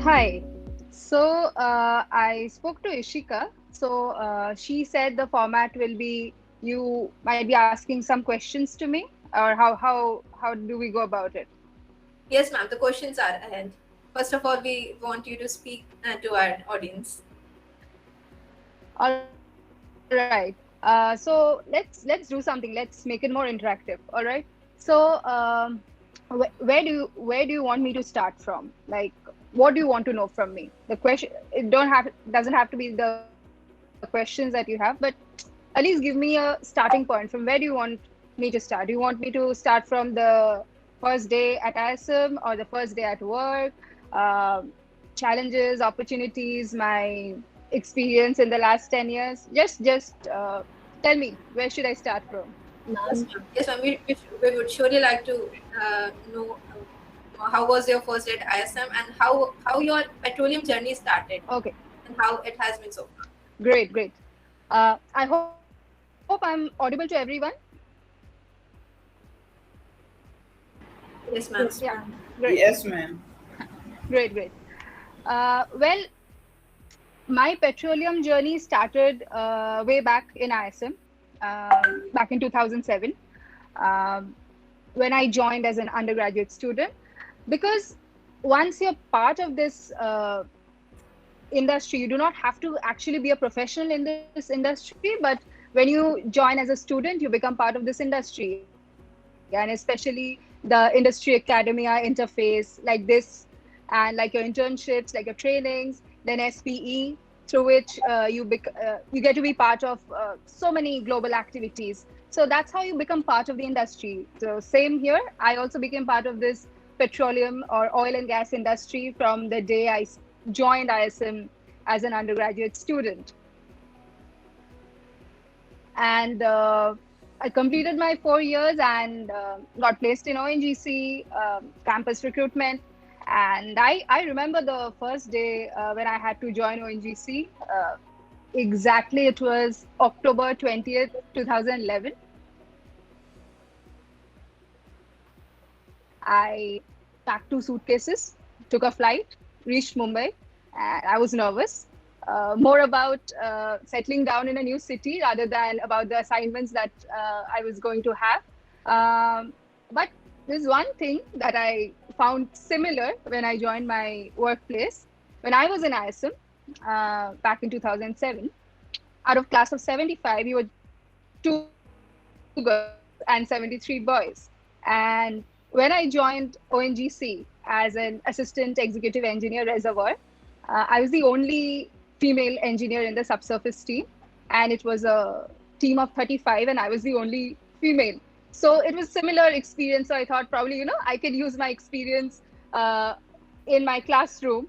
Hi. So I spoke to Ishika. So she said the format will be you might be asking some questions to me, or how do we go about it? Yes, ma'am, the questions are ahead. First of all, we want you to speak to our audience. All right. So let's do something. Let's make it more interactive. All right. So where do you want me to start from? Like, what do you want to know from me? The question it don't have doesn't have to be the questions that you have, but at least give me a starting point. From where do you want me to start? Do you want me to start from the first day at ISM or the first day at work? Challenges, opportunities, my experience in the last 10 years? Just tell me, where should I start from? Yes, ma'am, we would surely like to know how was your first day at ISM and how your petroleum journey started Okay, and how it has been so far. great, great. I hope I'm audible to everyone. Yes, ma'am. Yeah, great, Yes, ma'am. great, great. Well, my petroleum journey started way back in ISM, back in 2007, um, when I joined as an undergraduate student. Because once you're part of this industry, you do not have to actually be a professional in this industry, but when you join as a student, you become part of this industry, and especially the industry academia interface like this, and like your internships, like your trainings, then SPE, through which you get to be part of so many global activities. So that's how you become part of the industry. So same here, I also became part of this petroleum or oil and gas industry from the day I joined ISM as an undergraduate student. And I completed my 4 years and got placed in ONGC, campus recruitment. And I remember the first day when I had to join ONGC. Exactly, it was October 20th, 2011. I packed 2 suitcases, took a flight, reached Mumbai, and I was nervous. More about settling down in a new city rather than about the assignments that I was going to have. But there's one thing that I found similar when I joined my workplace. When I was in ISM back in 2007, out of class of 75, we were 2 girls and 73 boys. And when I joined ONGC as an assistant executive engineer reservoir, I was the only female engineer in the subsurface team. And it was a team of 35, and I was the only female. So it was similar experience. So I thought probably, I could use my experience uh, in my classroom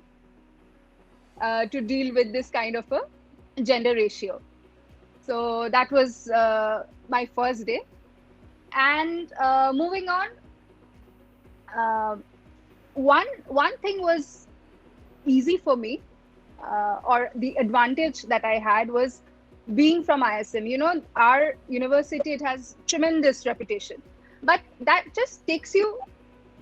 to deal with this kind of a gender ratio. So that was my first day. And moving on, uh, one thing was easy for me, or the advantage that I had was being from ISM. Our university, it has tremendous reputation, but that just takes you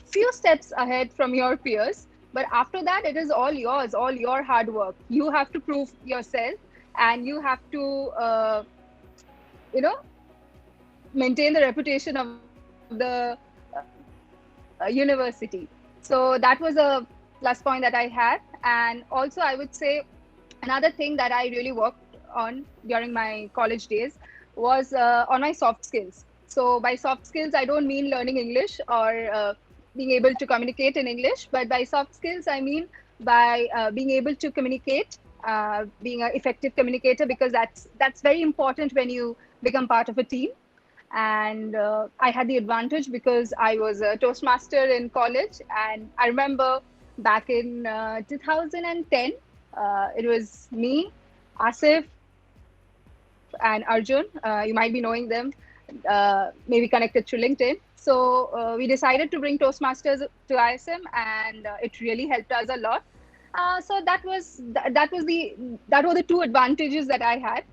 few steps ahead from your peers. But after that, it is all yours, all your hard work. You have to prove yourself, and you have to you know maintain the reputation of the university. So that was a plus point that I had. And also, I would say another thing that I really worked on during my college days was on my soft skills. So by soft skills, I don't mean learning English or being able to communicate in English, but by soft skills, I mean by being able to communicate, being an effective communicator, because that's very important when you become part of a team. And I had the advantage because I was a Toastmaster in college. And I remember back in 2010, it was me, Asif, and Arjun. You might be knowing them, maybe connected through LinkedIn. So we decided to bring Toastmasters to ISM, and it really helped us a lot. So that were the two advantages that I had.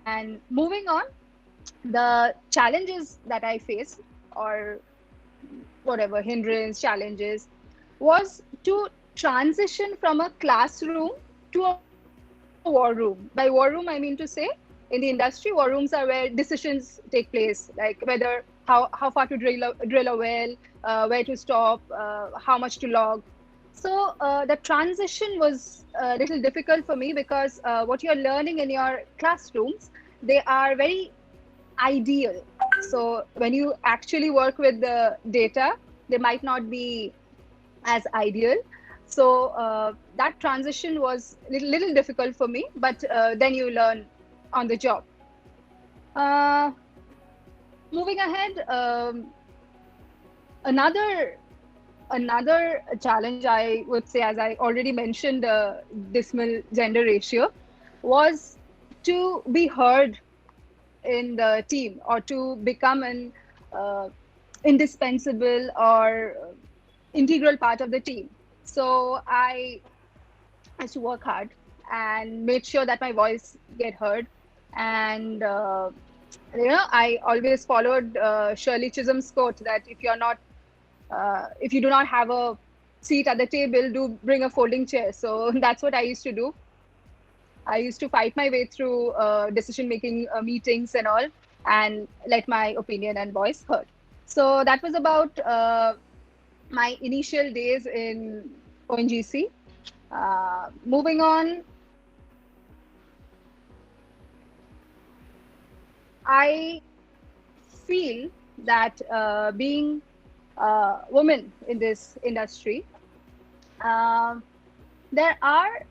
And moving on, the challenges that I faced, or whatever hindrance challenges, was to transition from a classroom to a war room. By war room, I mean to say, in the industry, war rooms are where decisions take place, like whether how far to drill a well, where to stop, how much to log. So the transition was a little difficult for me because what you're learning in your classrooms, they are very ideal. So when you actually work with the data, they might not be as ideal. So that transition was a little difficult for me, but then you learn on the job. Uh, moving ahead, another another challenge, I would say, as I already mentioned, the dismal gender ratio, was to be heard in the team or to become an uh, indispensable or integral part of the team. So I used to work hard and made sure that my voice get heard. And I always followed Shirley Chisholm's quote that if you do not have a seat at the table, do bring a folding chair. So that's what I used to do. I used to fight my way through decision-making meetings and all, and let my opinion and voice heard. So that was about my initial days in ONGC. Moving on, I feel that being a woman in this industry, there are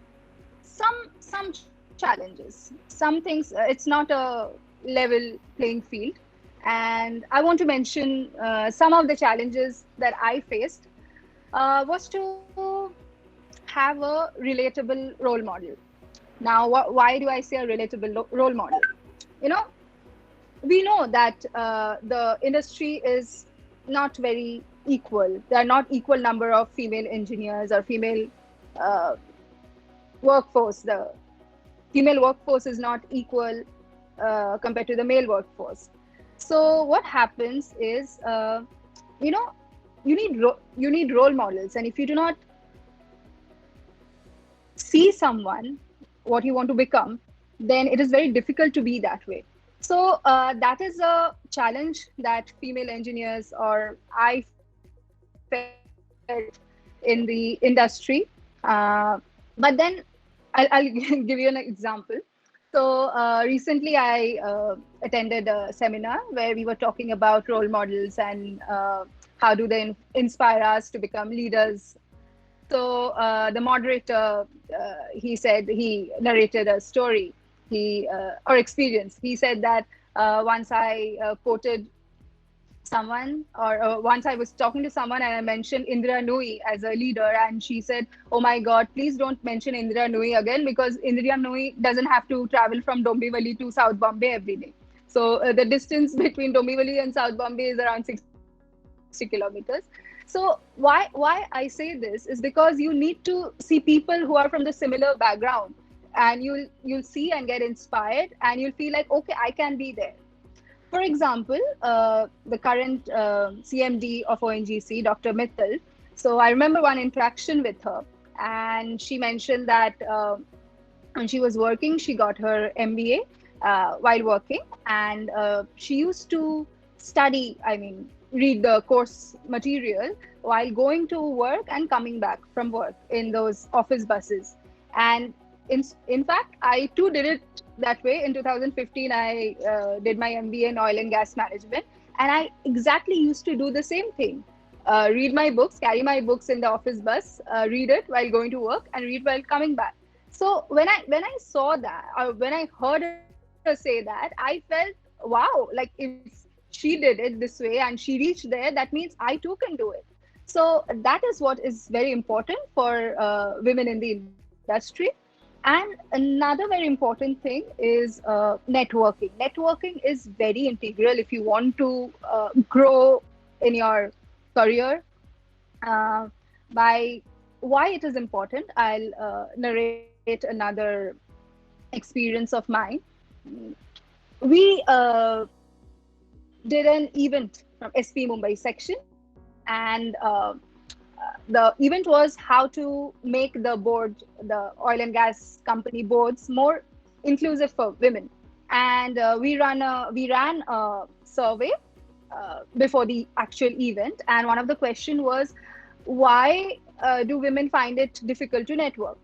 some challenges. Some things, it's not a level playing field, and I want to mention some of the challenges that I faced was to have a relatable role model. Now, why do I say a relatable role model? You know, we know that the industry is not very equal. There are not equal number of female engineers or female uh, workforce. The female workforce is not equal compared to the male workforce. So what happens is, you know, you need role models, and if you do not see someone what you want to become, then it is very difficult to be that way. So that is a challenge that female engineers or I felt in the industry. But then I'll give you an example. So recently I attended a seminar where we were talking about role models and how do they inspire us to become leaders. So the moderator, he narrated a story, or experience. He said that once I quoted someone, or once I was talking to someone and I mentioned Indira Nooyi as a leader, and she said, "Oh my God, please don't mention Indira Nooyi again, because Indira Nooyi doesn't have to travel from Dombivli to South Bombay every day." So the distance between Dombivli and South Bombay is around 60 kilometers. So why I say this is because you need to see people who are from the similar background, and you'll see and get inspired, and you'll feel like, okay, I can be there. For example, the current CMD of ONGC, Dr. Mittal. So I remember one interaction with her, and she mentioned that when she was working, she got her MBA while working, and she used to study, read the course material while going to work and coming back from work in those office buses. And in fact, I too did it that way. In 2015, I did my MBA in oil and gas management, and I exactly used to do the same thing. Read my books, carry my books in the office bus, read it while going to work, and read while coming back. So when I saw that, or when I heard her say that, I felt, wow, like if she did it this way and she reached there, that means I too can do it. So that is what is very important for women in the industry. And another very important thing is networking. Networking is very integral if you want to grow in your career. By why it is important, I'll narrate another experience of mine. We did an event from SPE Mumbai section, and the event was how to make the oil and gas company boards more inclusive for women. And we ran a survey before the actual event. And one of the question was, why do women find it difficult to network?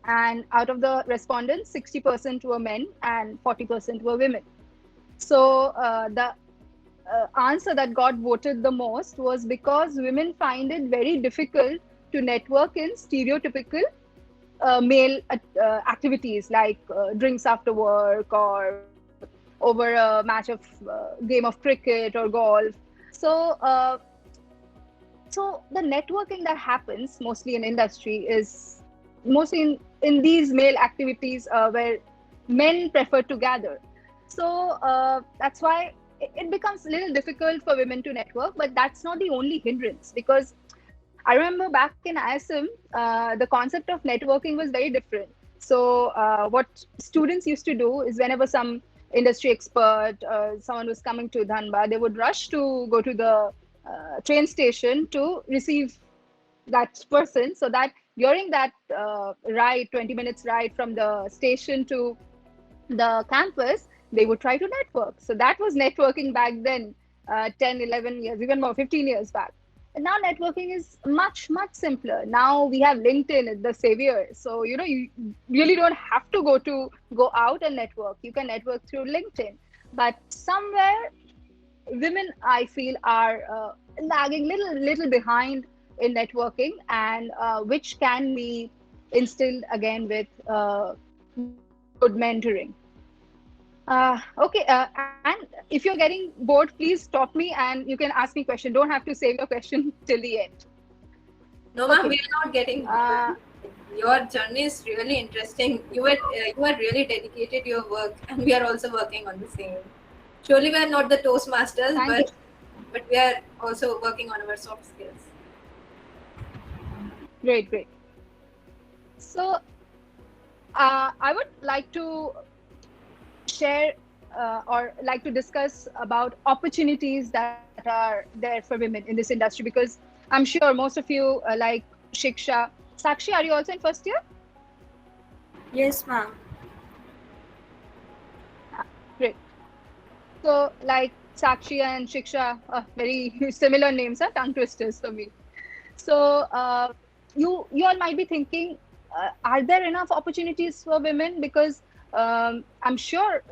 And out of the respondents, 60% were men and 40% were women. So the answer that got voted the most was because women find it very difficult to network in stereotypical male activities like drinks after work or over a match of game of cricket or golf. So so the networking that happens mostly in industry is mostly in these male activities where men prefer to gather. So that's why it becomes a little difficult for women to network, but that's not the only hindrance. Because I remember back in ISM, the concept of networking was very different. So what students used to do is whenever some industry expert, someone was coming to Dhanbad, they would rush to go to the train station to receive that person, so that during that ride, 20 minutes ride from the station to the campus, they would try to network. So that was networking back then, 10, 11 years, even more, 15 years back. And now networking is much, much simpler. Now we have LinkedIn, the savior. So, you know, you really don't have to go out and network. You can network through LinkedIn. But somewhere, women, I feel, are lagging little behind in networking, and which can be instilled again with good mentoring. Okay, and if you're getting bored, please stop me and you can ask me question. Don't have to save your question till the end. No, ma'am, we're not getting bored. Your journey is really interesting. You are really dedicated to your work, and we are also working on the same. Surely we are not the Toastmasters, but we are also working on our soft skills. Great. So I would like to share or like to discuss about opportunities that are there for women in this industry, because I'm sure most of you like Shiksha. Sakshi, are you also in first year? Yes, ma'am. Great. So like Sakshi and Shiksha, very similar names, tongue twisters for me. So you all might be thinking, are there enough opportunities for women? Because I'm sure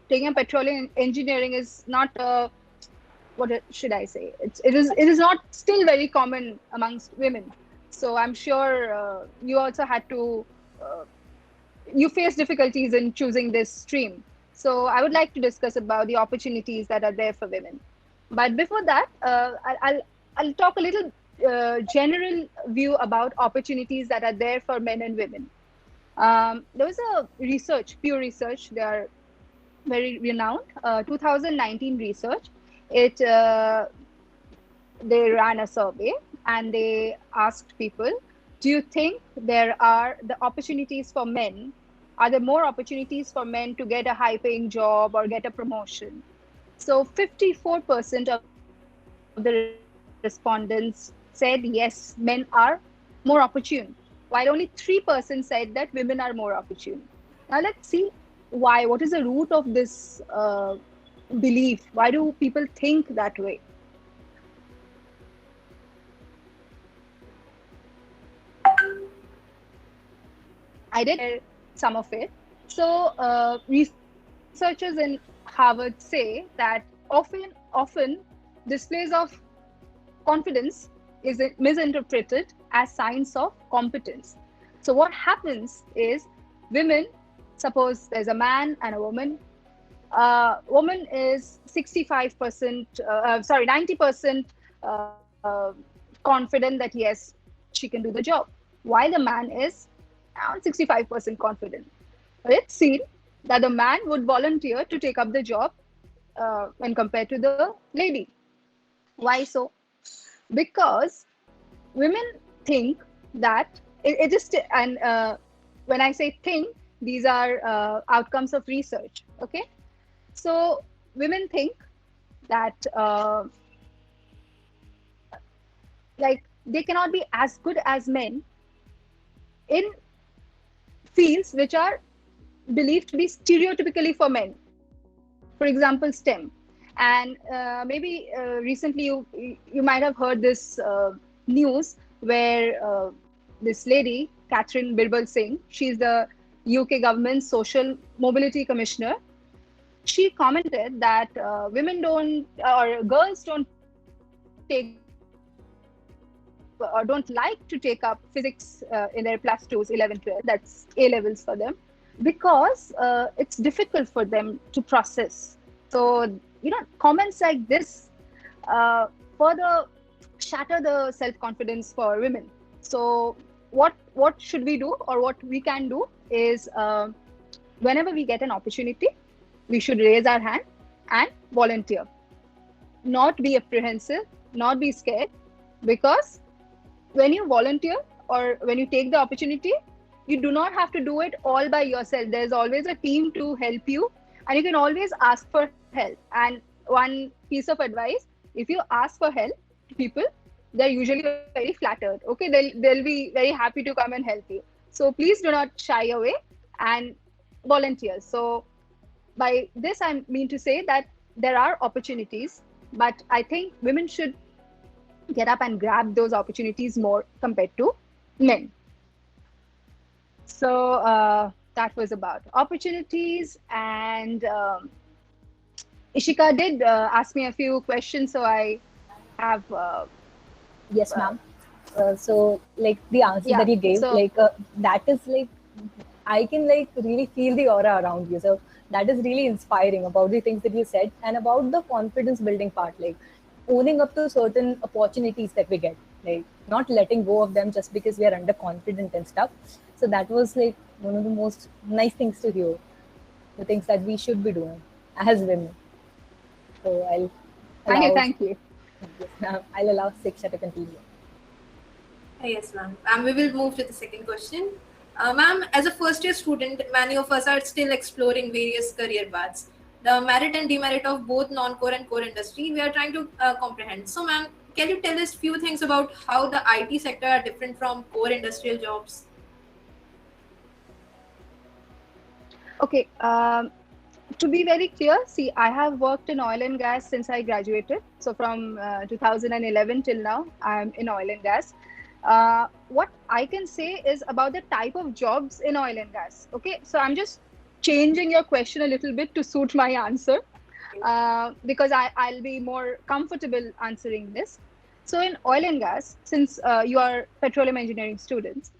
taking a petroleum engineering is not what should I say? It is not still very common amongst women. So I'm sure you also had to you face difficulties in choosing this stream. So I would like to discuss about the opportunities that are there for women. But before that, I'll talk a little general view about opportunities that are there for men and women. There was a Pew Research, they are very renowned, 2019 research. They ran a survey and they asked people, do you think there are the opportunities for men? Are there more opportunities for men to get a high paying job or get a promotion? So 54% of the respondents said yes, men are more opportune, while only 3% said that women are more opportune. Now let's see why. What is the root of this belief? Why do people think that way? I did share some of it. So researchers in Harvard say that often displays of confidence is misinterpreted as signs of competence. So what happens is, women, suppose there's a man and a woman. Woman is 90% confident that yes, she can do the job, while the man is around 65% confident. It's seen that the man would volunteer to take up the job when compared to the lady. Why so? Because women think that it is, and when I say think, these are outcomes of research. Okay, so women think that like they cannot be as good as men in fields which are believed to be stereotypically for men. For example, STEM. And maybe recently you might have heard this news where this lady, Catherine Birbal Singh, she's the UK government's social mobility commissioner. She commented that women don't, or girls don't take or don't like to take up physics in their plus 2s, 11, 12, that's A levels for them, because it's difficult for them to process. So, comments like this further shatter the self-confidence for women. So what should we do, or what we can do is whenever we get an opportunity, we should raise our hand and volunteer. Not be apprehensive, not be scared, because when you volunteer or when you take the opportunity, you do not have to do it all by yourself. There's always a team to help you, and you can always ask for help. And one piece of advice, if you ask for help to people, they're usually very flattered. Okay, they'll be very happy to come and help you. So please do not shy away and volunteer. So by this, I mean to say that there are opportunities, but I think women should get up and grab those opportunities more compared to men. So that was about opportunities. And Ishika did ask me a few questions, so I have yes, ma'am. So like the answer that you gave, so, that is like, I can like really feel the aura around you. So that is really inspiring about the things that you said, and about the confidence building part, like owning up to certain opportunities that we get, like not letting go of them just because we are underconfident and stuff. So that was like one of the most nice things to hear, the things that we should be doing as women. So I'll allow, thank you. Yes, ma'am. I'll allow Siksha to continue. Yes, ma'am. We will move to the second question. Ma'am, as a first year student, many of us are still exploring various career paths. The merit and demerit of both non-core and core industry, we are trying to comprehend. So, ma'am, can you tell us few things about how the IT sector are different from core industrial jobs? Okay. To be very clear, see, I have worked in oil and gas since I graduated. So from 2011 till now, I'm in oil and gas. What I can say is about the type of jobs in oil and gas. Okay, so I'm just changing your question a little bit to suit my answer, because I'll be more comfortable answering this. So in oil and gas, since you are petroleum engineering students,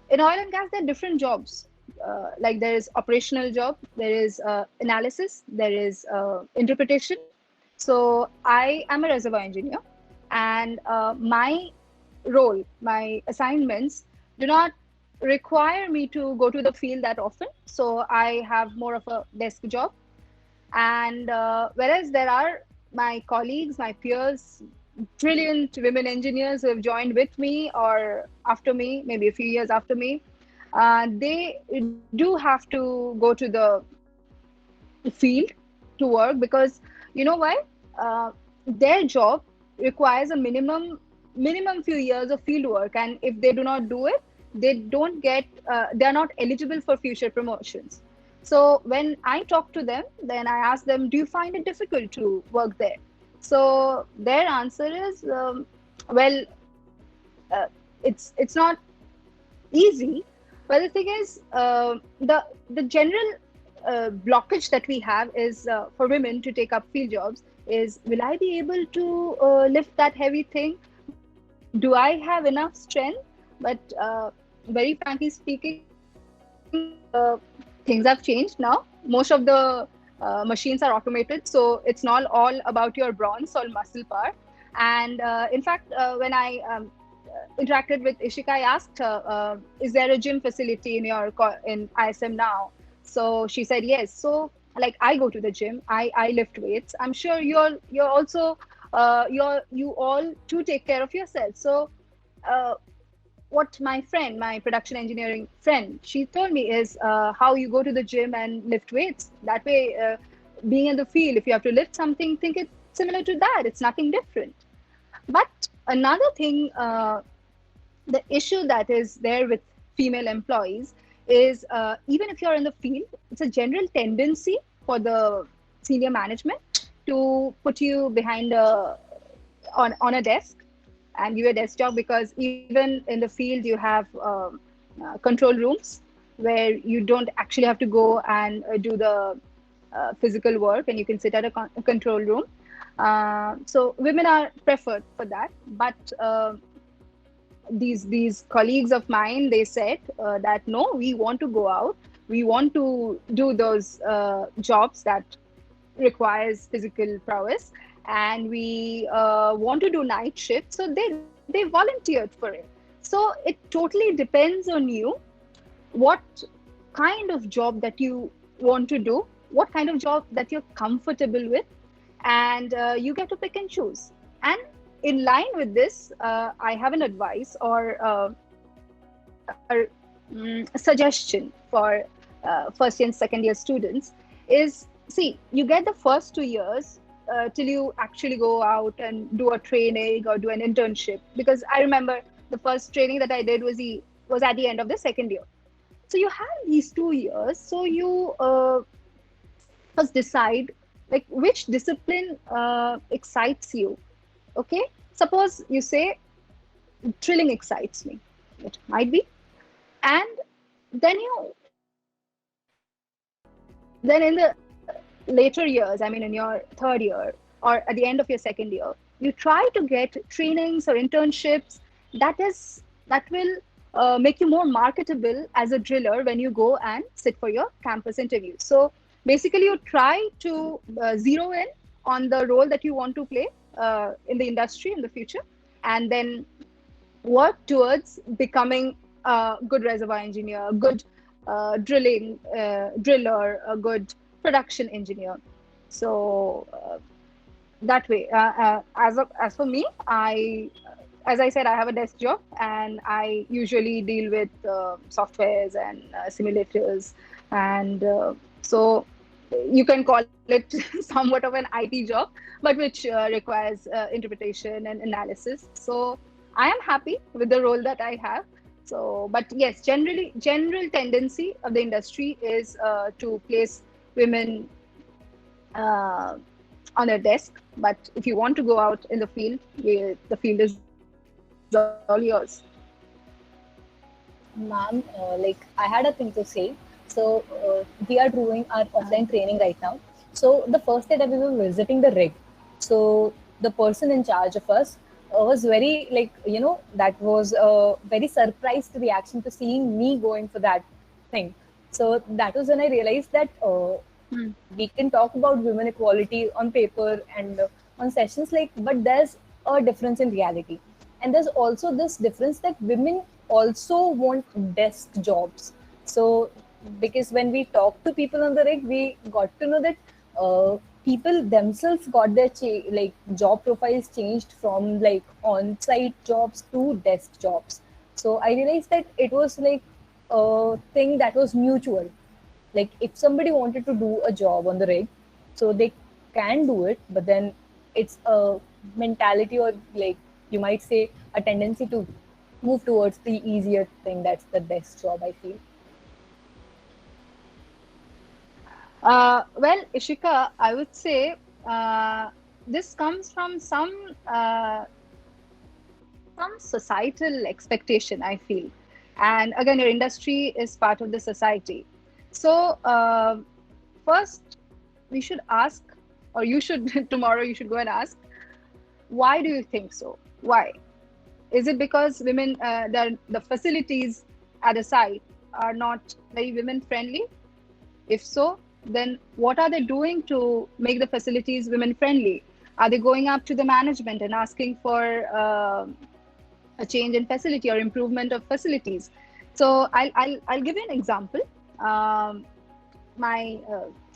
in oil and gas, there are different jobs. Like there is operational job, there is analysis, there is interpretation. So I am a reservoir engineer, and my role, my assignments do not require me to go to the field that often. So I have more of a desk job. And whereas there are my colleagues, my peers, brilliant women engineers who have joined with me or after me, maybe a few years after me, they do have to go to the field to work, because you know why? Their job requires a minimum few years of field work, and if they do not do it, they don't get they are not eligible for future promotions. So when I talk to them, then I ask them, do you find it difficult to work there? So their answer is, well, it's not easy. But the thing is, the general blockage that we have is for women to take up field jobs is, will I be able to lift that heavy thing? Do I have enough strength? But very frankly speaking, things have changed now. Most of the machines are automated, so it's not all about your bronze or muscle power. And in fact, when I interacted with Ishika, I asked her, is there a gym facility in ISM now? So she said yes. So like, I go to the gym, I lift weights. I'm sure you're also you all too take care of yourself. So what my friend, my production engineering friend, she told me is how you go to the gym and lift weights. That way, being in the field, if you have to lift something, think it's similar to that. It's nothing different. But another thing the issue that is there with female employees is even if you're in the field, it's a general tendency for the senior management to put you behind on a desk and give you a desk job, because even in the field you have control rooms where you don't actually have to go and do the physical work, and you can sit at a control room. So women are preferred for that, but these colleagues of mine, they said that no, we want to go out, we want to do those jobs that requires physical prowess, and we want to do night shift. So they volunteered for it. So it totally depends on you, what kind of job that you want to do, what kind of job that you're comfortable with, and you get to pick and choose. And in line with this, I have an advice or a suggestion for first year and second year students is, see, you get the first 2 years till you actually go out and do a training or do an internship. Because I remember the first training that I did was at the end of the second year. So you have these 2 years. So you first decide like which discipline excites you. Okay, suppose you say drilling excites me. It might be. And then in the later years, I mean in your third year or at the end of your second year, you try to get trainings or internships that will make you more marketable as a driller when you go and sit for your campus interview. So basically you try to zero in on the role that you want to play in the industry in the future, and then work towards becoming a good reservoir engineer, a good driller, a good production engineer. So that way, as for me, as I said, I have a desk job, and I usually deal with softwares and simulators, and so you can call it somewhat of an IT job, but which requires interpretation and analysis. So I am happy with the role that I have. So, but yes, general tendency of the industry is to place women on their desk. But if you want to go out in the field, the field is all yours. Ma'am, like I had a thing to say. So we are doing our offline training right now. So the first day that we were visiting the rig, so the person in charge of us was very like, that was a very surprised reaction to seeing me going for that thing. So that was when I realized that we can talk about women equality on paper and on sessions, like, but there's a difference in reality. And there's also this difference that women also want desk jobs. So because when we talked to people on the rig, we got to know that people themselves got their job profiles changed from like on-site jobs to desk jobs. So I realized that it was like a thing that was mutual. Like if somebody wanted to do a job on the rig, so they can do it, but then it's a mentality, or like you might say a tendency to move towards the easier thing, that's the desk job, I feel. Well, Ishika, I would say this comes from some societal expectation, I feel. And again, your industry is part of the society. So first, we should ask, or you should, tomorrow you should go and ask, why do you think so? Why? Is it because women, the facilities at the site are not very women friendly? If so, then what are they doing to make the facilities women friendly? Are they going up to the management and asking for a change in facility or improvement of facilities? So I'll give you an example. My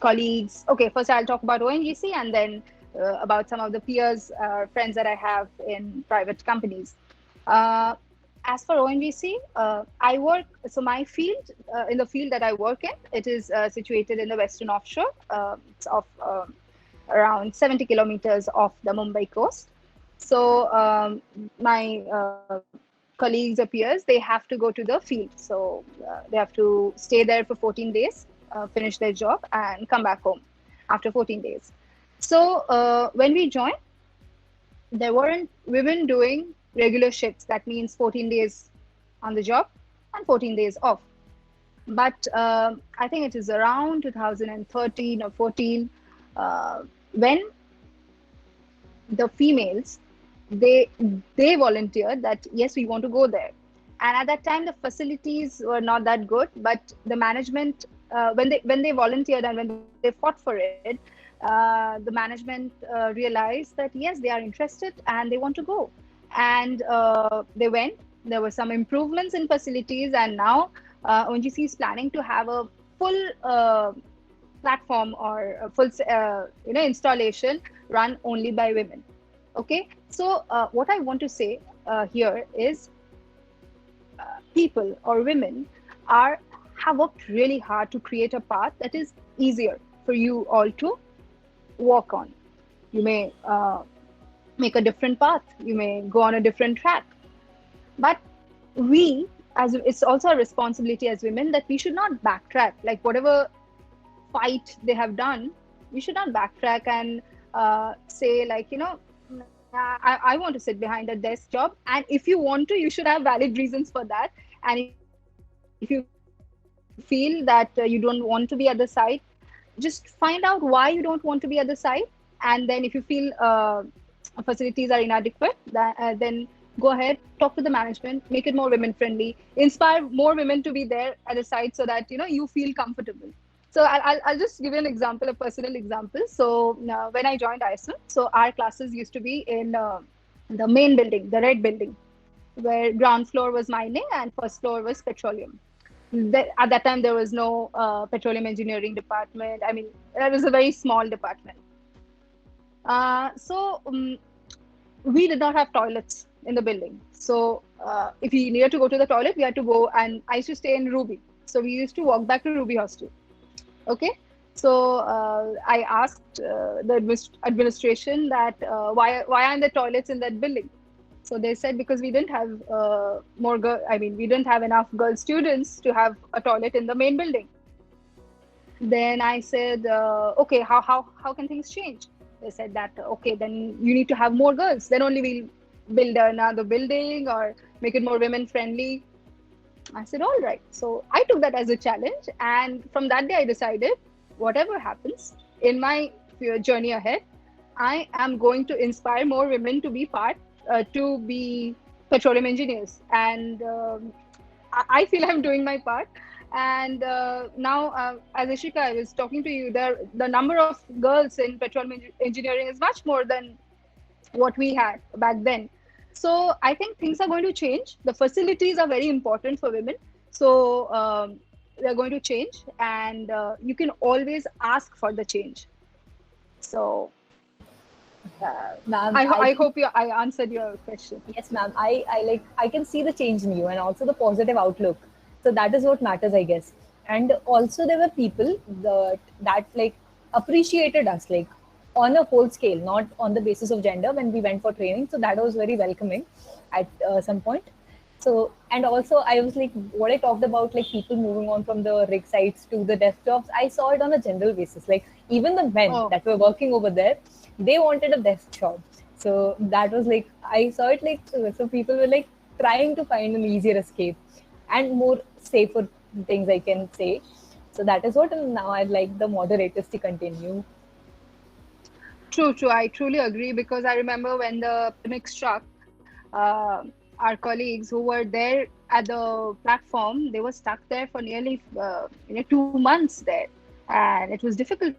colleagues, okay, first I'll talk about ONGC and then about some of the peers, friends that I have in private companies. As for ONGC, I work, so my field, in the field that I work in, it is situated in the Western Offshore. It's off around 70 kilometers off the Mumbai coast. So my colleagues or peers, they have to go to the field. So they have to stay there for 14 days, finish their job, and come back home after 14 days. So when we joined, there weren't women doing regular shifts. That means 14 days on the job and 14 days off. But I think it is around 2013 or 14 when the females, they volunteered that yes, we want to go there. And at that time the facilities were not that good, but the management, when they volunteered and when they fought for it, the management realized that yes, they are interested and they want to go, and they went. There were some improvements in facilities, and now ONGC is planning to have a full platform or a full installation run only by women. Okay, so what I want to say here is people or women have worked really hard to create a path that is easier for you all to walk on. You may make a different path, you may go on a different track, but it's also a responsibility as women that we should not backtrack. Like whatever fight they have done, we should not backtrack and say like, I want to sit behind a desk job. And if you want to, you should have valid reasons for that. And if you feel that you don't want to be at the site, just find out why you don't want to be at the site. And then if you feel facilities are inadequate, then go ahead, talk to the management, make it more women friendly, inspire more women to be there at the site so that you feel comfortable. So I'll just give you an example, a personal example. So when I joined ISM, so our classes used to be in the main building, the red building, where ground floor was mining and first floor was petroleum. At that time, there was no petroleum engineering department. I mean, it was a very small department. So we did not have toilets in the building. So if we needed to go to the toilet, we had to go, and I used to stay in Ruby. So we used to walk back to Ruby hostel. Okay. So I asked the administration that why aren't there toilets in that building? So they said because we didn't have we didn't have enough girl students to have a toilet in the main building. Then I said, okay, how can things change? They said that, okay, then you need to have more girls. Then only we'll build another building or make it more women friendly. I said, all right. So I took that as a challenge. And from that day, I decided whatever happens in my journey ahead, I am going to inspire more women to be to be petroleum engineers. And I feel I'm doing my part. And now, as Ishika, I was talking to you, the number of girls in petroleum engineering is much more than what we had back then. So I think things are going to change. The facilities are very important for women. So they're going to change, and you can always ask for the change. So ma'am, I hope I answered your question. Yes, ma'am. I can see the change in you and also the positive outlook. So that is what matters, I guess. And also there were people that like appreciated us, like on a whole scale, not on the basis of gender when we went for training. So that was very welcoming at some point. So, and also I was like, what I talked about, like people moving on from the rig sites to the desktops, I saw it on a general basis. Like even the men that were working over there, they wanted a desk job. So that was like, I saw it like, so people were like trying to find an easier escape and more safer things, I can say. So that is what, and now I'd like the moderators to continue. True. I truly agree, because I remember when the pandemic struck, our colleagues who were there at the platform, they were stuck there for nearly 2 months there, and it was difficult.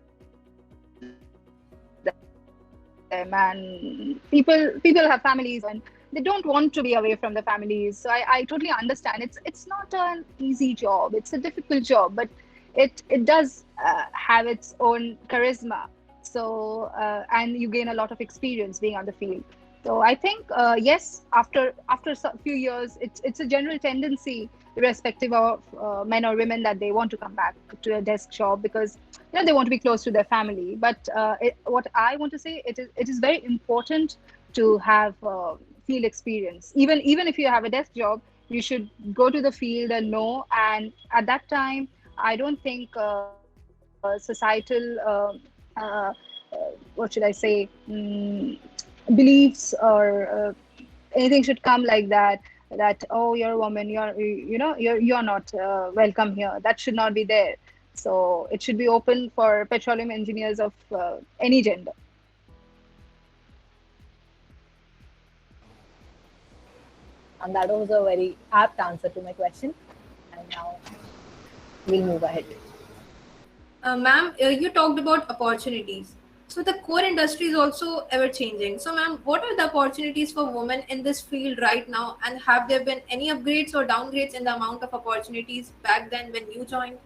And people have families and they don't want to be away from the families. So I totally understand. It's not an easy job. It's a difficult job, but it does have its own charisma. So and you gain a lot of experience being on the field. So I think yes, after a few years, it's a general tendency, irrespective of men or women, that they want to come back to a desk job because they want to be close to their family. But what I want to say, it is very important to have field experience. Even if you have a desk job, you should go to the field and know. And at that time, I don't think societal what should I say, beliefs or anything should come like that, that oh, you're a woman, you're not welcome here. That should not be there. So it should be open for petroleum engineers of any gender. And that was a very apt answer to my question. And now we'll move ahead. Ma'am, you talked about opportunities. So the core industry is also ever changing. So ma'am, what are the opportunities for women in this field right now? And have there been any upgrades or downgrades in the amount of opportunities back then when you joined?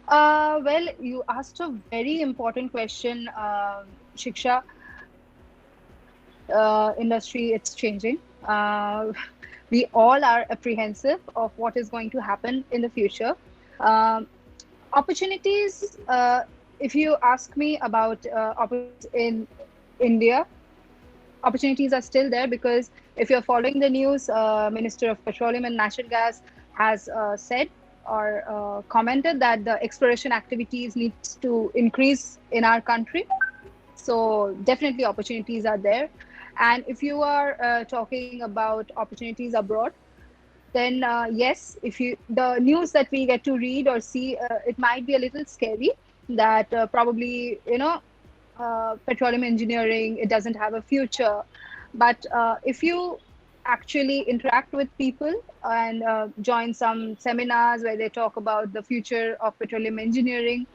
Well, you asked a very important question, Shiksha. Industry, it's changing. We all are apprehensive of what is going to happen in the future. Opportunities, if you ask me about opportunities in India, opportunities are still there, because if you're following the news, Minister of Petroleum and Natural Gas has said or commented that the exploration activities needs to increase in our country. So definitely opportunities are there. And if you are talking about opportunities abroad, then yes, the news that we get to read or see, it might be a little scary that probably, petroleum engineering, it doesn't have a future. But if you actually interact with people and join some seminars where they talk about the future of petroleum engineering,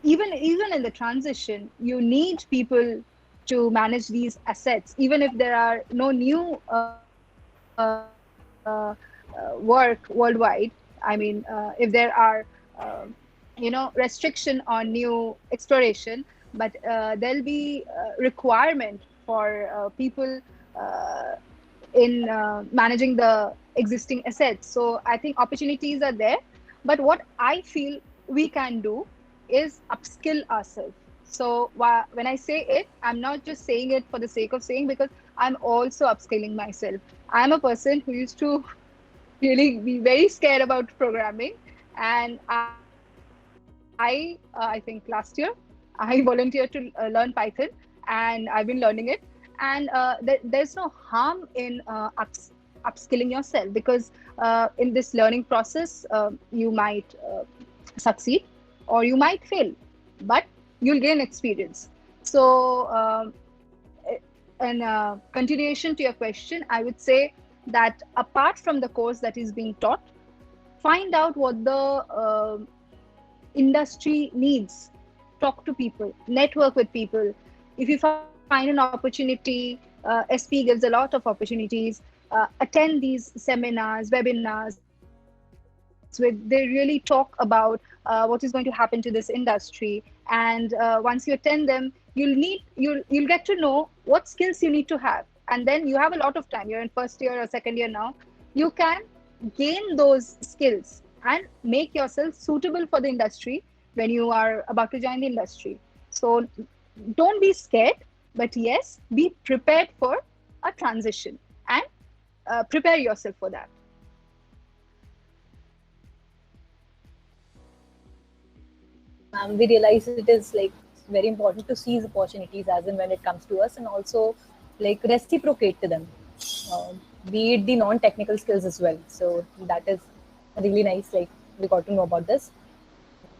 even in the transition, you need people to manage these assets. Even if there are no new work worldwide, I mean, if there are restriction on new exploration, but there'll be requirement for people in managing the existing assets. So I think opportunities are there, but what I feel we can do is upskill ourselves. So when I say it, I'm not just saying it for the sake of saying, because I'm also upskilling myself. I'm a person who used to really be very scared about programming, and I think last year I volunteered to learn Python, and I've been learning it. And there's no harm in upskilling yourself, because in this learning process, you might succeed or you might fail, but you'll gain experience. So in continuation to your question, I would say that apart from the course that is being taught, find out what the industry needs. Talk to people, network with people. If you find an opportunity, SPE gives a lot of opportunities. Attend these seminars, webinars, where they really talk about what is going to happen to this industry. And once you attend them, you'll get to know what skills you need to have. And then you have a lot of time. You're in first year or second year now. You can gain those skills and make yourself suitable for the industry when you are about to join the industry. So don't be scared, but yes, be prepared for a transition and prepare yourself for that. We realize it is like very important to seize opportunities as and when it comes to us, and also like reciprocate to them, be it the non-technical skills as well. So that is really nice. Like we got to know about this.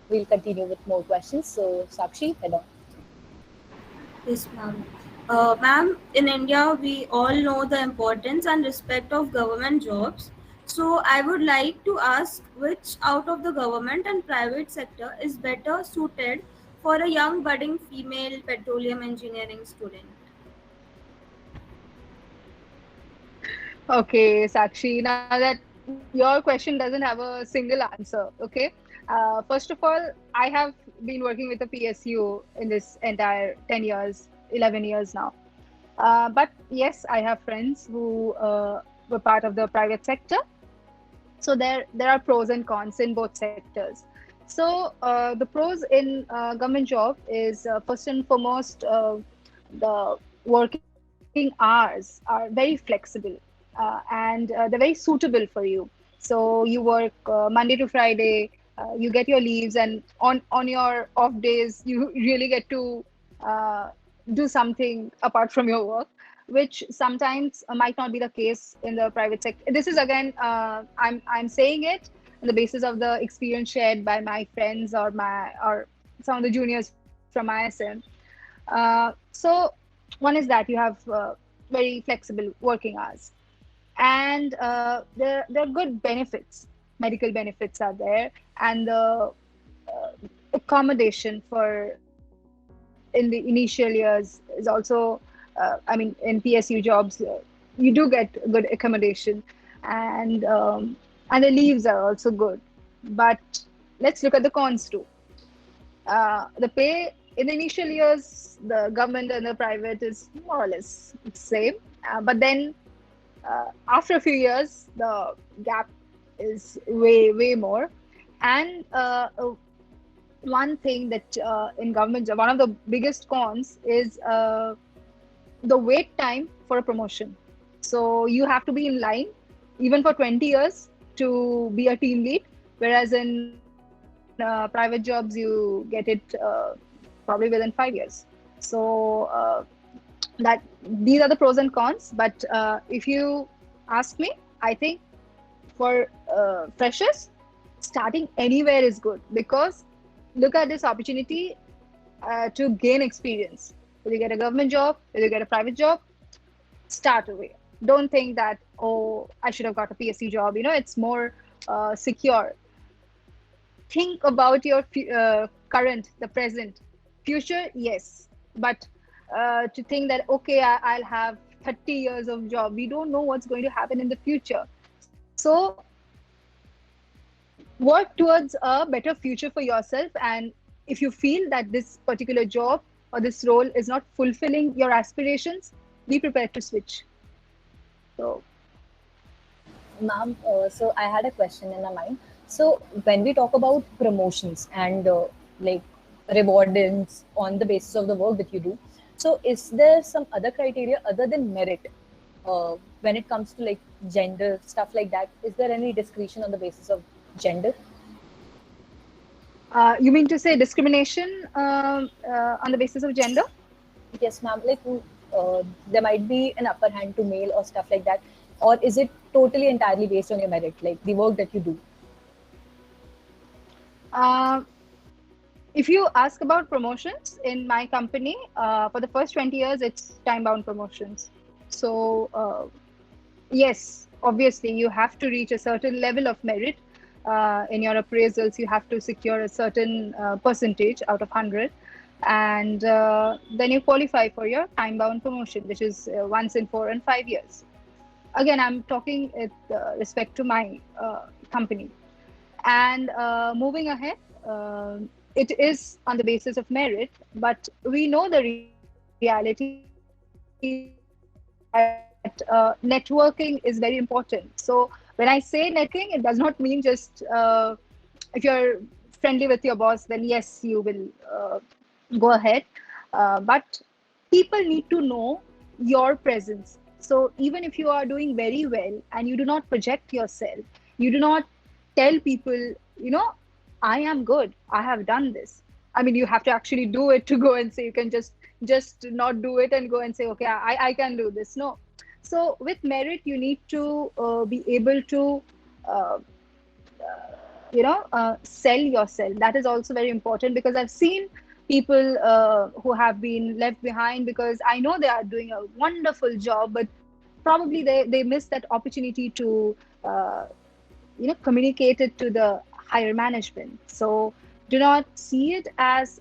We'll continue with more questions. So Sakshi, head on. Yes, ma'am. Ma'am, in India, we all know the importance and respect of government jobs. So I would like to ask, which out of the government and private sector is better suited for a young budding female petroleum engineering student? Okay, Sakshi, now that your question doesn't have a single answer, okay? First of all, I have been working with the PSU in this entire 10 years, 11 years now. But yes, I have friends who were part of the private sector. So there are pros and cons in both sectors. So the pros in government job is first and foremost, the working hours are very flexible, and they're very suitable for you. So you work Monday to Friday, you get your leaves, and on your off days, you really get to do something apart from your work, which sometimes might not be the case in the private sector. This is again, I'm saying it on the basis of the experience shared by my friends or some of the juniors from ISM. So one is that you have very flexible working hours, and there are good benefits. Medical benefits are there, and the accommodation for in the initial years is also. I mean, in PSU jobs, you do get good accommodation, and the leaves are also good. But let's look at the cons too. The pay in the initial years, the government and the private is more or less the same. But then after a few years, the gap is way more. And one thing that in government, one of the biggest cons is the wait time for a promotion. So you have to be in line even for 20 years to be a team lead, whereas in private jobs you get it probably within 5 years. So that these are the pros and cons. But if you ask me, I think for freshers, starting anywhere is good, because look at this opportunity to gain experience. Whether you get a government job, whether you get a private job, start away. Don't think that, oh, I should have got a PSC job. It's more secure. Think about your current, the present. Future, yes. But to think that, okay, I'll have 30 years of job. We don't know what's going to happen in the future. So work towards a better future for yourself. And if you feel that this particular job or this role is not fulfilling your aspirations, be prepared to switch. So, ma'am, so I had a question in my mind. So when we talk about promotions and like rewardings on the basis of the work that you do, so is there some other criteria other than merit when it comes to like gender, stuff like that? Is there any discrimination on the basis of gender? You mean to say discrimination on the basis of gender? Yes, ma'am. Like there might be an upper hand to male or stuff like that, or is it totally entirely based on your merit, like the work that you do? If you ask about promotions in my company, for the first 20 years, it's time-bound promotions. So yes, obviously you have to reach a certain level of merit. In your appraisals, you have to secure a certain percentage out of 100, and then you qualify for your time-bound promotion, which is once in 4 and 5 years. Again, I'm talking with respect to my company. And moving ahead, it is on the basis of merit, but we know the reality that networking is very important. So when I say networking, it does not mean just if you're friendly with your boss, then yes, you will go ahead. But people need to know your presence. So even if you are doing very well and you do not project yourself, you do not tell people, I am good, I have done this. I mean, you have to actually do it to go and say, you can just not do it and go and say, okay, I can do this. No. So with merit, you need to be able to, sell yourself. That is also very important, because I've seen people who have been left behind because I know they are doing a wonderful job, but probably they miss that opportunity to, communicate it to the higher management. So do not see it as,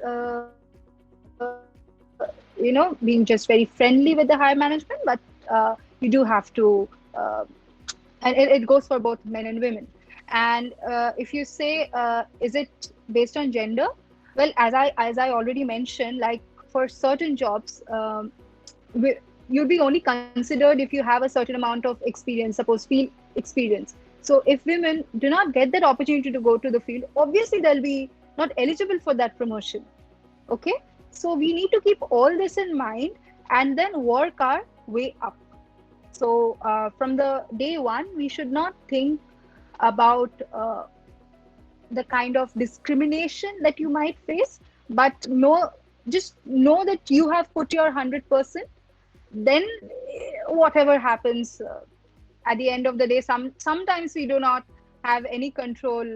being just very friendly with the higher management, but you do have to, and it goes for both men and women. And if you say, is it based on gender? Well, as I already mentioned, like for certain jobs, you'll be only considered if you have a certain amount of experience, suppose field experience. So if women do not get that opportunity to go to the field, obviously there'll be not eligible for that promotion. Okay, so we need to keep all this in mind and then work our way up. So from the day one, we should not think about the kind of discrimination that you might face, but just know that you have put your 100%. Then whatever happens at the end of the day, sometimes we do not have any control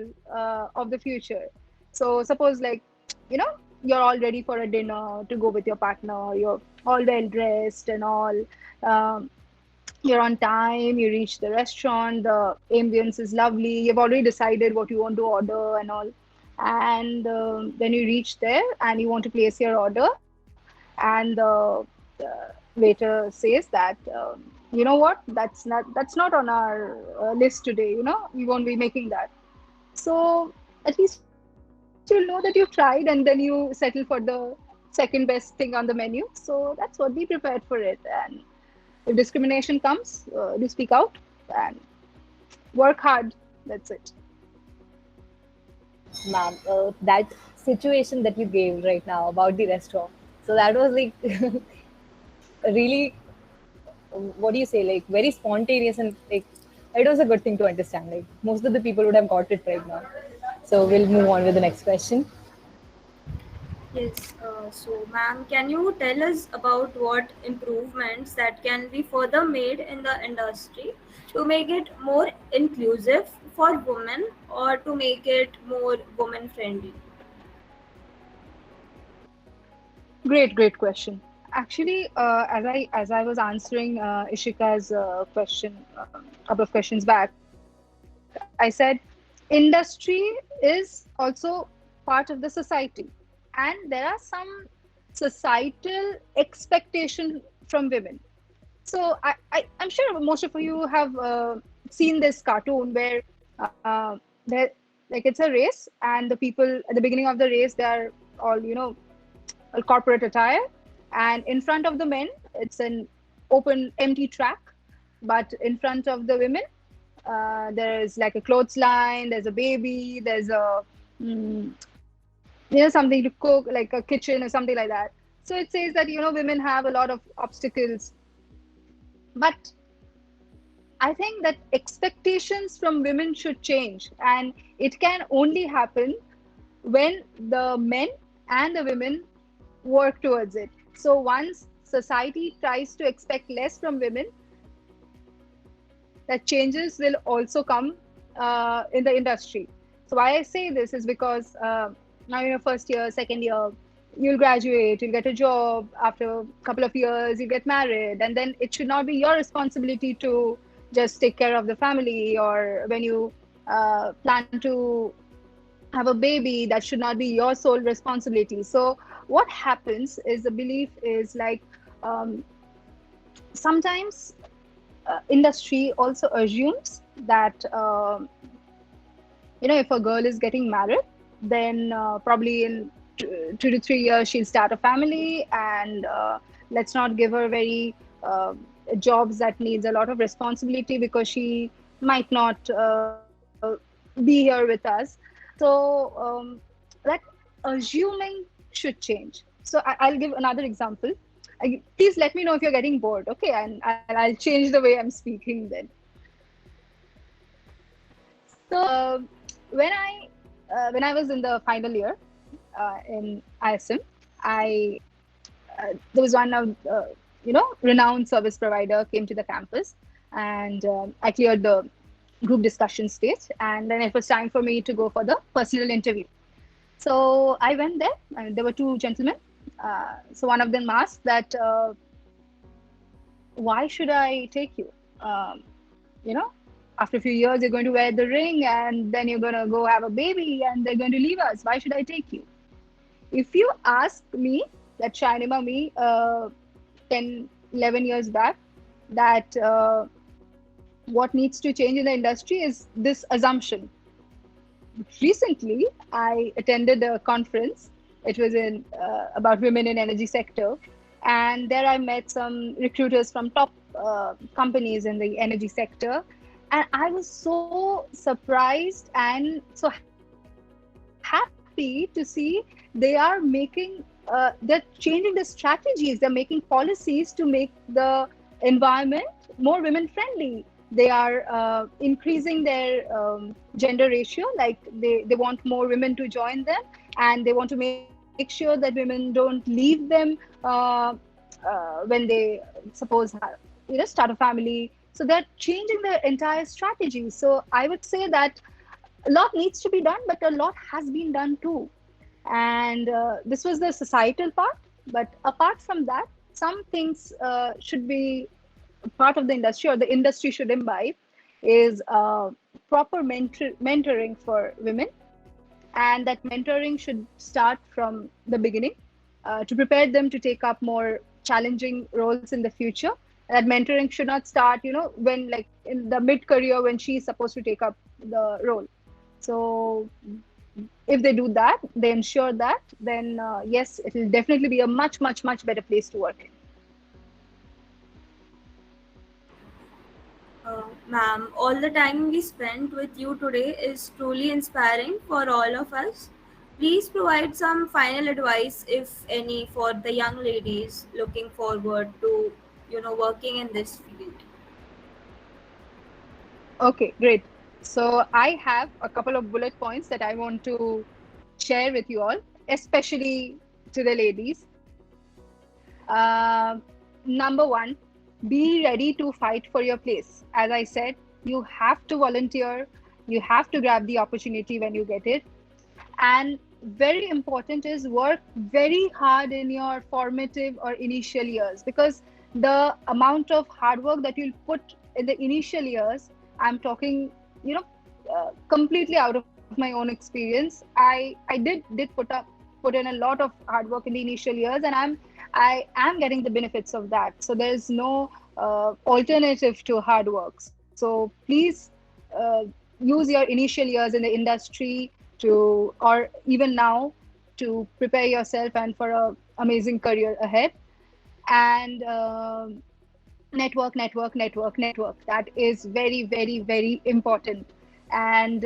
of the future. So suppose, like, you're all ready for a dinner to go with your partner, you're all well dressed and all, you're on time, you reach the restaurant, the ambience is lovely, you've already decided what you want to order and all, and then you reach there and you want to place your order, and the waiter says that you know what, that's not on our list today, we won't be making that. So at least you'll know that you've tried, and then you settle for the second best thing on the menu. So that's what, be prepared for it. And if discrimination comes, do speak out and work hard. That's it. Ma'am, that situation that you gave right now about the restaurant, so that was like really, what do you say, like very spontaneous, and like it was a good thing to understand. Like most of the people would have got it right now. So we'll move on with the next question. Yes, so ma'am, can you tell us about what improvements that can be further made in the industry to make it more inclusive for women or to make it more women friendly? Great question. Actually, as I was answering Ishika's question a couple of questions back, I said industry is also part of the society, and there are some societal expectations from women. So I'm sure most of you have seen this cartoon where like it's a race, and the people at the beginning of the race, they are all all corporate attire, and in front of the men it's an open empty track, but in front of the women there's like a clothesline, there's a baby, there's a something to cook, like a kitchen or something like that. So it says that women have a lot of obstacles, but I think that expectations from women should change, and it can only happen when the men and the women work towards it. So once society tries to expect less from women, that changes will also come in the industry. So why I say this is because now first year, second year, you'll graduate, you'll get a job, after a couple of years you get married, and then it should not be your responsibility to just take care of the family, or when you plan to have a baby, that should not be your sole responsibility. So what happens is, the belief is like sometimes industry also assumes that if a girl is getting married, then probably in 2 to 3 years she'll start a family, and let's not give her very jobs that needs a lot of responsibility, because she might not be here with us. So that assuming should change. So I'll give another example. Please let me know if you're getting bored, okay? And I'll change the way I'm speaking then. So when I was in the final year in ISM, there was one of renowned service provider came to the campus, and I cleared the group discussion stage, and then it was time for me to go for the personal interview. So I went there, and there were two gentlemen. So one of them asked that, why should I take you? After a few years, you're going to wear the ring, and then you're going to go have a baby, and they're going to leave us. Why should I take you? If you ask me, that Sayanima, me 10, 11 years back, that what needs to change in the industry is this assumption. Recently, I attended a conference. It was about women in energy sector, and there I met some recruiters from top companies in the energy sector, and I was so surprised and so happy happy to see they are making, they're changing the strategies, they're making policies to make the environment more women friendly. They are increasing their gender ratio, like they want more women to join them, and they want to make sure that women don't leave them when they suppose start a family. So they're changing their entire strategy. So I would say that a lot needs to be done, but a lot has been done too. And this was the societal part. But apart from that, some things should be part of the industry, or the industry should imbibe, is proper mentoring for women. And that mentoring should start from the beginning to prepare them to take up more challenging roles in the future. That mentoring should not start, when like in the mid-career when she's supposed to take up the role. So if they do that, they ensure that, then yes, it will definitely be a much, much, much better place to work in. Ma'am, all the time we spent with you today is truly inspiring for all of us. Please provide some final advice, if any, for the young ladies looking forward to, working in this field. Okay, great. So I have a couple of bullet points that I want to share with you all, especially to the ladies. Number one, be ready to fight for your place. As I said, you have to volunteer, you have to grab the opportunity when you get it. And very important is work very hard in your formative or initial years, because the amount of hard work that you'll put in the initial years, I'm talking, completely out of my own experience. I did put in a lot of hard work in the initial years, and I am getting the benefits of that. So there's no alternative to hard work. So please use your initial years in the industry or even now, to prepare yourself and for an amazing career ahead. And network. That is very, very, very important. And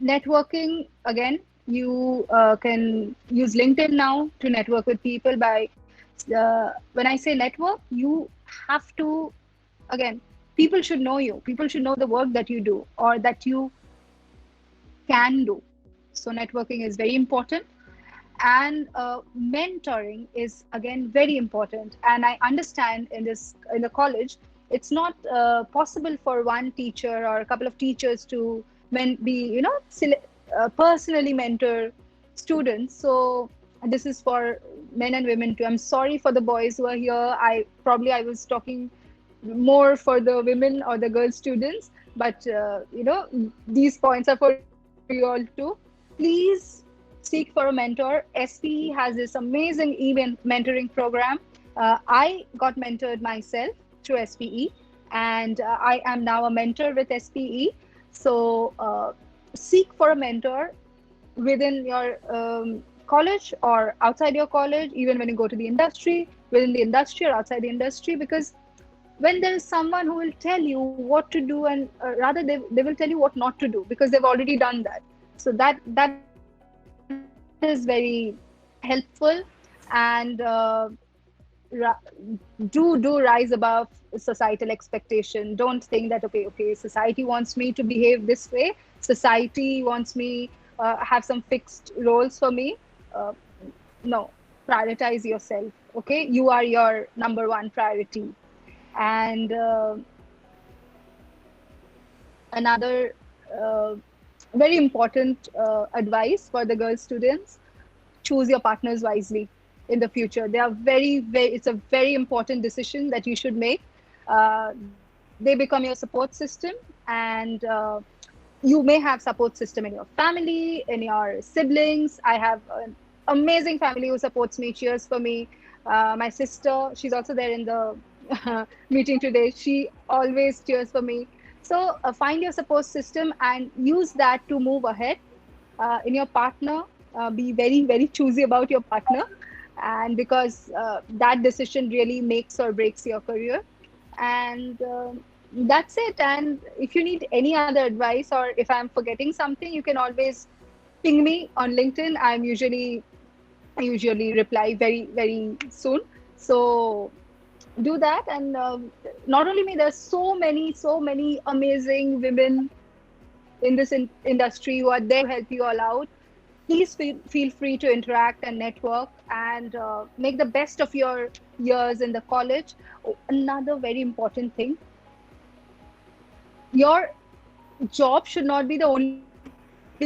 networking, again, you can use LinkedIn now to network with people. When I say network, you have to, again, people should know you. People should know the work that you do or that you can do. So networking is very important. And mentoring is, again, very important. And I understand in the college, it's not possible for one teacher or a couple of teachers to personally mentor students. So this is for men and women too. I'm sorry for the boys who are here. I was talking more for the women or the girl students, but these points are for you all too. Please seek for a mentor. SPE has this amazing event mentoring program. I got mentored myself through SPE, and I am now a mentor with SPE. So seek for a mentor within your college or outside your college, even when you go to the industry, within the industry or outside the industry, because when there is someone who will tell you what to do, and rather they will tell you what not to do, because they've already done that. So that is very helpful. And do rise above societal expectation. Don't think that okay, society wants me to behave this way, society wants me have some fixed roles for me. No, prioritize yourself. Okay, you are your number one priority. And another very important advice for the girl students: choose your partners wisely in the future. They are it's a very important decision that you should make. They become your support system, and you may have support system in your family, in your siblings. I have an amazing family who supports me, cheers for me. My sister, she's also there in the meeting today. She always cheers for me. So find your support system and use that to move ahead. In your partner, be very, very choosy about your partner, and because that decision really makes or breaks your career. And that's it. And if you need any other advice, or if I'm forgetting something, you can always ping me on LinkedIn. I usually reply very, very soon. So do that. And not only me, there's so many amazing women in this industry who are there to help you all out. Please feel free to interact and network and make the best of your years in the college. Oh, another very important thing, your job should not be the only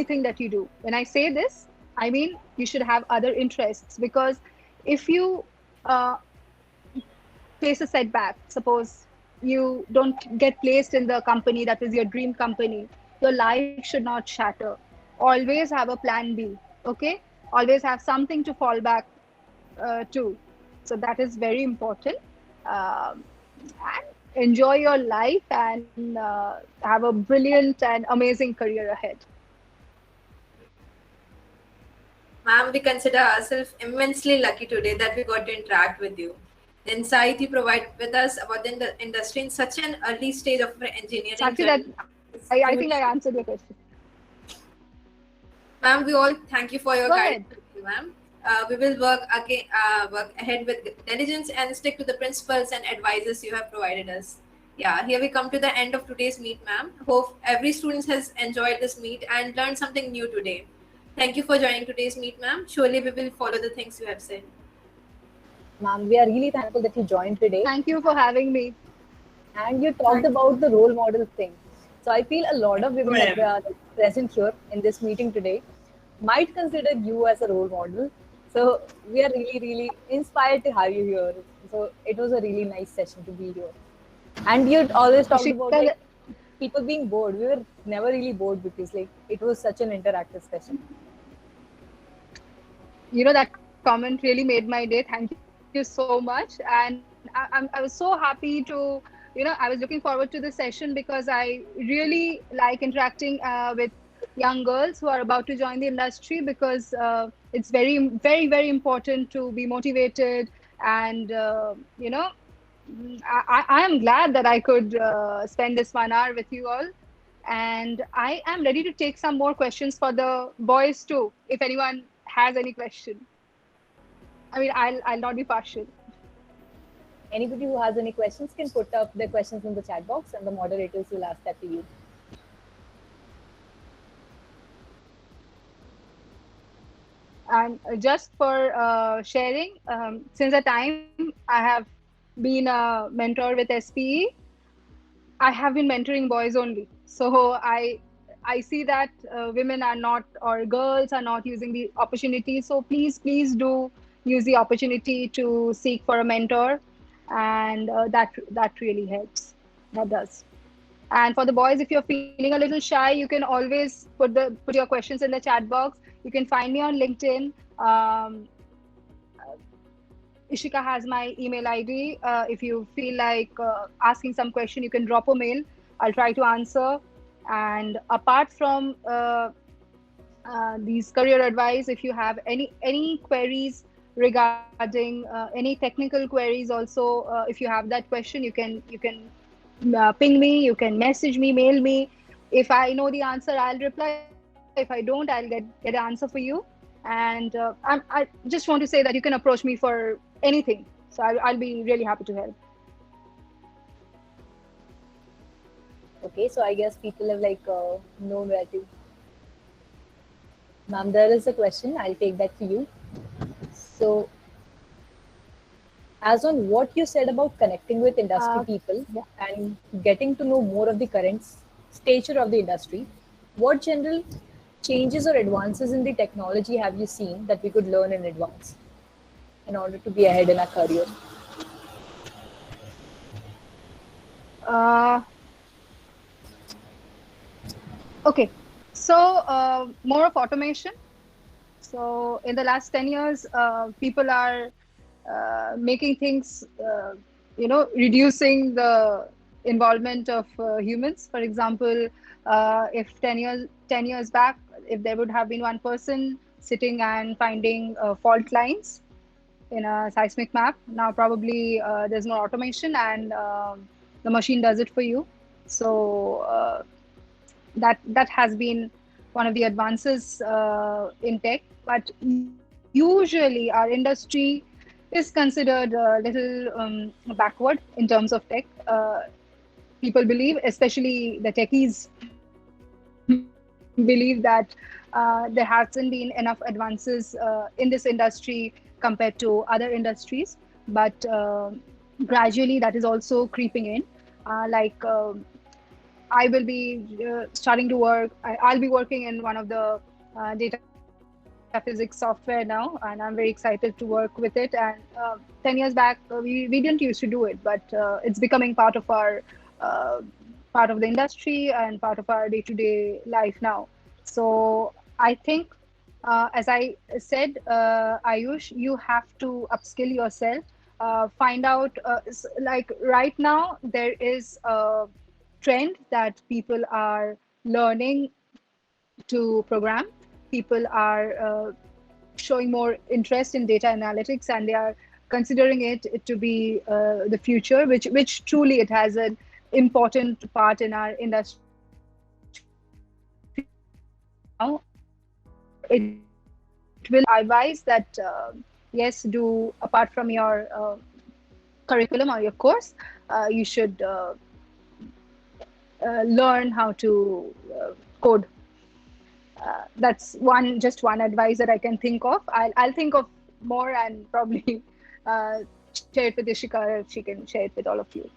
thing that you do. When I say this, I mean you should have other interests, because if you uh, face a setback, suppose you don't get placed in the company that is your dream company, your life should not shatter. Always have a plan B, okay? Always have something to fall back to. So that is very important. And enjoy your life and have a brilliant and amazing career ahead. Ma'am, we consider ourselves immensely lucky today that we got to interact with you. The insight you provide with us about the industry in such an early stage of engineering. Actually, I think I answered your question. Ma'am, we all thank you for your Go guidance, ahead. ma'am. We will work ahead with diligence and stick to the principles and advices you have provided us. Yeah, here we come to the end of today's meet, ma'am. Hope every student has enjoyed this meet and learned something new today. Thank you for joining today's meet, ma'am. Surely we will follow the things you have said. Ma'am, we are really thankful that you joined today. Thank you for having me. And you talked about the role model thing. So I feel a lot of women that are present here in this meeting today might consider you as a role model. So we are really, really inspired to have you here. So it was a really nice session to be here. And you always talked about like, people being bored. We were never really bored because like it was such an interactive session. You know, that comment really made my day. Thank you so much. And I was so happy to, I was looking forward to the session because I really like interacting with young girls who are about to join the industry, because it's very, very, very important to be motivated. And, I am glad that I could spend this 1 hour with you all. And I am ready to take some more questions for the boys too, if anyone has any question. I mean, I'll not be partial. Anybody who has any questions can put up their questions in the chat box and the moderators will ask that to you. And just for sharing, since the time I have been a mentor with SPE, I have been mentoring boys only. So I see that women are not, or girls are not using the opportunity. So please do use the opportunity to seek for a mentor, and that really helps. That does. And for the boys, if you're feeling a little shy, you can always put your questions in the chat box. You can find me on LinkedIn. Ishika has my email ID. If you feel like asking some question, you can drop a mail. I'll try to answer. And apart from these career advice, if you have any queries regarding any technical queries, also if you have that question, you can ping me, you can message me, mail me. If I know the answer, I'll reply. If I don't, I'll get an answer for you. And I just want to say that you can approach me for anything. So I'll be really happy to help. Okay, so I guess people have like known where to. Ma'am, there is a question. I'll take that for you. So, as on what you said about connecting with industry people and getting to know more of the current stature of the industry, what general changes or advances in the technology have you seen that we could learn in advance in order to be ahead in our career? Okay, so more of automation. So in the last 10 years, people are making things, reducing the involvement of humans. For example, if 10 years back, if there would have been one person sitting and finding fault lines in a seismic map, now probably there's more automation and the machine does it for you. So that has been one of the advances in tech, but usually our industry is considered a little backward in terms of tech. People believe, especially the techies, believe that there hasn't been enough advances in this industry compared to other industries, but gradually that is also creeping in. I will be starting to work. I'll be working in one of the data physics software now, and I'm very excited to work with it. And 10 years back, we didn't used to do it, but it's becoming part of our part of the industry and part of our day-to-day life now. So I think, as I said, Ayush, you have to upskill yourself. Find out, like right now, there is a trend that people are learning to program. People are showing more interest in data analytics, and they are considering it to be the future, which truly it has an important part in our industry now. It will advise that yes, do apart from your curriculum or your course, you should learn how to code. That's just one advice that I can think of. I'll think of more and probably share it with Ishika if she can share it with all of you.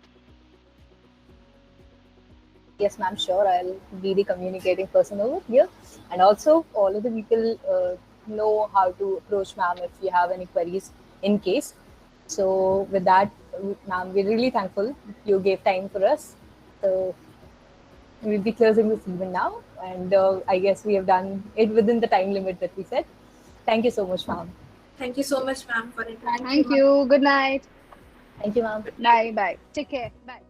Yes, ma'am, sure. I'll be the communicating person over here. And also, all of the people know how to approach ma'am if you have any queries in case. So, with that, ma'am, we're really thankful you gave time for us. So, we'll be closing this event now. And I guess we have done it within the time limit that we set. Thank you so much, ma'am. Thank you so much, ma'am, for it. Thank you. Good night. Thank you, ma'am. Bye. Bye. Take care. Bye.